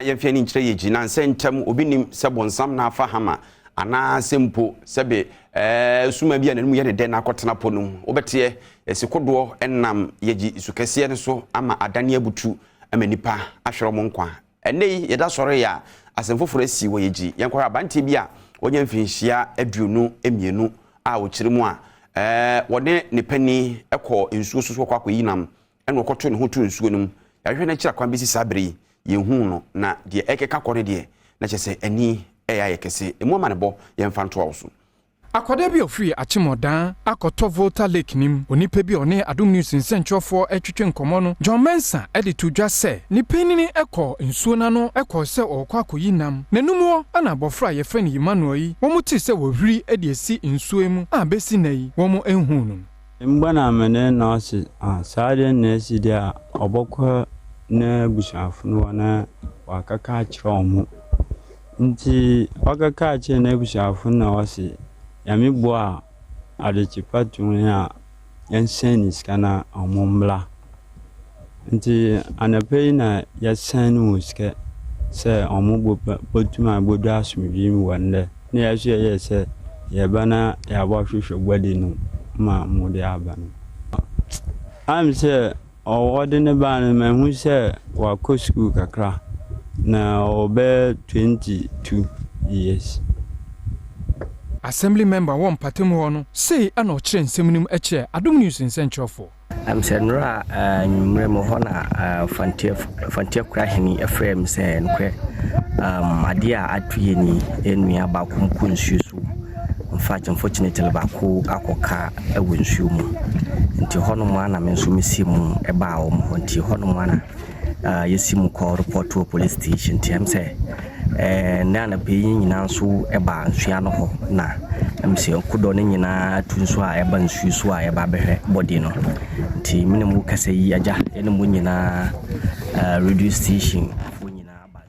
Yɛmfia ni nkyerɛ Yeji na nsɛntam obi nim sɛ bonsam na afa hama ana sempo sɛbe suma bia na nemu yɛ ne den akɔtena ponum wobɛteɛ esikodoɔ enam Yeji sukɛseɛ ne so ama adane abutu ama nipa ahwere mo nkwa ɛnɛ yɛda sɔre ya asemfoforo asi wɔ Yeji yɛnkɔ abante bi a wɔnya mfinhyia aduonu emienu a wɔkyerɛ mu a wɔde ne pani ɛkɔ nsuo so kɔ akɔyinam ɛna wɔkɔto ne ho to nsuo no mu yɛhwɛ na kyira kwan bi si sabere yehu no na de ekeka kɔre de na kyese ani eya yekese emu amanebo yemfa nto awo so akwada bi ofiri Akyem Oda akoto Volta Lake nim onipa bi one Adom News nsɛntwerɛfoɔ atwitwe nkɔmɔ no John Mensa ede to dwa sɛ nipa ni ɛkɔ nsuo na no ɛkɔ sɛ ɔkɔ akɔyinam nanum ana abɔfra yɛfɛ ne Emmanuel yi wɔn ti sɛ wɔhwiri ede esi nsuo mu a besi na yi wɔn enhu no mbana mene na ɔsi saade na esi de a ɔbɔkɔ na bushafo no wana wakaka akyerɛ ɔmo nti wakaka akyerɛ na bushafo na ɔsi yami bo a adechipa tun a yɛnsen ni sika na ɔmo mbla nti anapɛ na yɛsen no sika sɛ ɔmo botuma bodo asumdwi mu wande na yɛhwɛ yɛ sɛ yɛba na yɛabɔ hwehwɛ bɔde no ma mo de aba no am sɛ ɔwɔde ne ba no mahu sɛ wakɔ school kakra na ɔbɛ 22 years. Assembly member won patem hɔ no say ana ɔkyerɛ nsɛm nim ɛkyɛ Adom News nsɛntwerɛfoɔ am sɛ nora nwumre mo hɔ na fantia kura heni efrem sɛ nkwe ade a atoye ni enua ba ko nsuo so unfortunately ba ko akoka ɛwɔ nsuo mu nti hɔ no mo ana me nso mesi mu ɛba a wɔn nti hɔ no mo ana yesi mu call report to police station nti am sɛ na na pe nyina nso ɛba nsuo no hɔ na am sɛ kodo ne nyina tu nso a ɛba nsuo so a ɛba bɛhwɛ body no nti minemu kasa yi agya ene mo nyina radio station